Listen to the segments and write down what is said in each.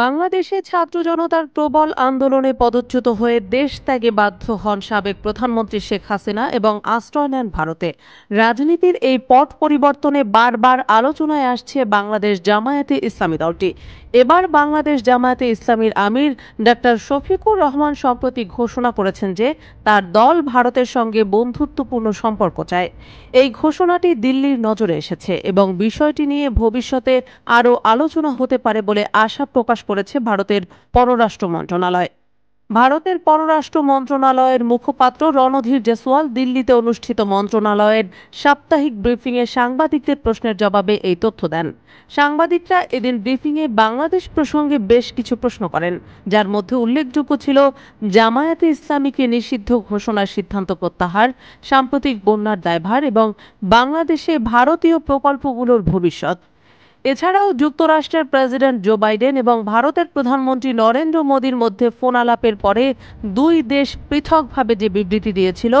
বাংলাদেশে ছাত্র জনতার প্রবল আন্দোলনে পদচ্যুত হয়ে দেশ ত্যাগে বাধ্য হন সাবেক প্রধানমন্ত্রী শেখ হাসিনা এবং আশ্রয় নেন ভারতে। রাজনীতির এই পট পরিবর্তনে বারবার আলোচনায় আসছে বাংলাদেশ জামায়াতে ইসলামী দলটি। এবার বাংলাদেশ জামায়াতে ইসলামীর আমির ডাক্তার শফিকুর রহমান সম্প্রতি ঘোষণা করেছেন যে তার দল ভারতের সঙ্গে বন্ধুত্বপূর্ণ সম্পর্ক চায়। এই ঘোষণাটি দিল্লির নজরে এসেছে এবং বিষয়টি নিয়ে ভবিষ্যতে আরও আলোচনা হতে পারে বলে আশা প্রকাশ করেছে ভারতের পররাষ্ট্র মন্ত্রণালয়। ভারতের পররাষ্ট্র মন্ত্রণালয়ের মুখপাত্র রণধীর জেসওয়াল দিল্লিতে অনুষ্ঠিত মন্ত্রণালয়ের সাপ্তাহিক ব্রিফিংয়ে সাংবাদিকদের প্রশ্নের জবাবে এই তথ্য দেন। সাংবাদিকরা এদিন ব্রিফিংয়ে বাংলাদেশ প্রসঙ্গে বেশ কিছু প্রশ্ন করেন, যার মধ্যে উল্লেখযোগ্য ছিল জামায়াতে ইসলামীকে নিষিদ্ধ ঘোষণার সিদ্ধান্ত প্রত্যাহার, সাম্প্রতিক বন্যার দায়ভার এবং বাংলাদেশে ভারতীয় প্রকল্পগুলোর ভবিষ্যৎ। এছাড়াও যুক্তরাষ্ট্রের প্রেসিডেন্ট জো বাইডেন এবং ভারতের প্রধানমন্ত্রী নরেন্দ্র মোদীর মধ্যে ফোন আলাপের পরে দুই দেশ পৃথকভাবে যে বিবৃতি দিয়েছিল,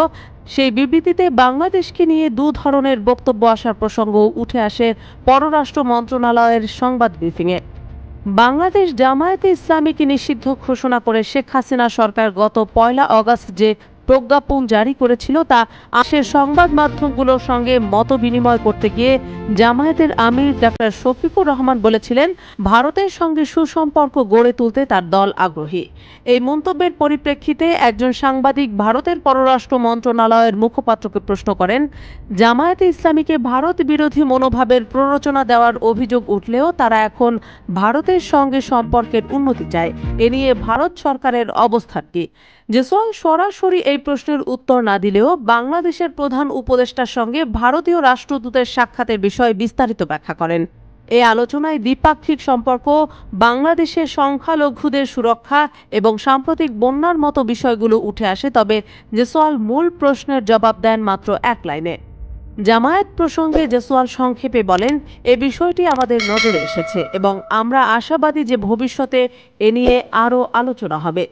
সেই বিবৃতিতে বাংলাদেশকে নিয়ে দু ধরনের বক্তব্য আসার প্রসঙ্গ উঠে আসে পররাষ্ট্র মন্ত্রণালয়ের সংবাদ ব্রিফিংয়ে। বাংলাদেশ জামায়াতে ইসলামীকে নিষিদ্ধ ঘোষণা করে শেখ হাসিনা সরকার গত ১ আগস্ট যে প্রজ্ঞাপন জারি করেছিল তা আশের সংবাদ মাধ্যমগুলোর সঙ্গে মত বিনিময় করতে গিয়ে জামায়াতের আমির ডাক্তার শফিকুর রহমান বলেছিলেন ভারতের সঙ্গে সুসম্পর্ক গড়ে তুলতে তার দল আগ্রহী। এই মন্তব্যের পরিপ্রেক্ষিতে একজন সাংবাদিক ভারতের পররাষ্ট্র মন্ত্রণালয়ের মুখপাত্রকে প্রশ্ন করেন, জামায়াতে ইসলামীকে ভারত বিরোধী মনোভাবের প্ররোচনা দেওয়ার অভিযোগ উঠলেও তারা এখন ভারতের সঙ্গে সম্পর্কের উন্নতি চায়, এ নিয়ে ভারত সরকারের অবস্থান কি? জেসওয়াল সরাসরি এই প্রশ্নের উত্তর না দিলেও বাংলাদেশের প্রধান উপদেষ্টার সঙ্গে ভারতীয় রাষ্ট্রদূতের সাক্ষাতের বিষয়ে বিস্তারিত ব্যাখ্যা করেন। এই আলোচনায় দ্বিপাক্ষিক সম্পর্ক, বাংলাদেশের সংখ্যালঘুদের সুরক্ষা এবং সাম্প্রতিক বন্যার মতো বিষয়গুলো উঠে আসে, তবে জেসওয়াল মূল প্রশ্নের জবাব দেন মাত্র এক লাইনে। জামায়াত প্রসঙ্গে জেসওয়াল সংক্ষেপে বলেন, এ বিষয়টি আমাদের নজরে এসেছে এবং আমরা আশাবাদী যে ভবিষ্যতে এ নিয়ে আরও আলোচনা হবে।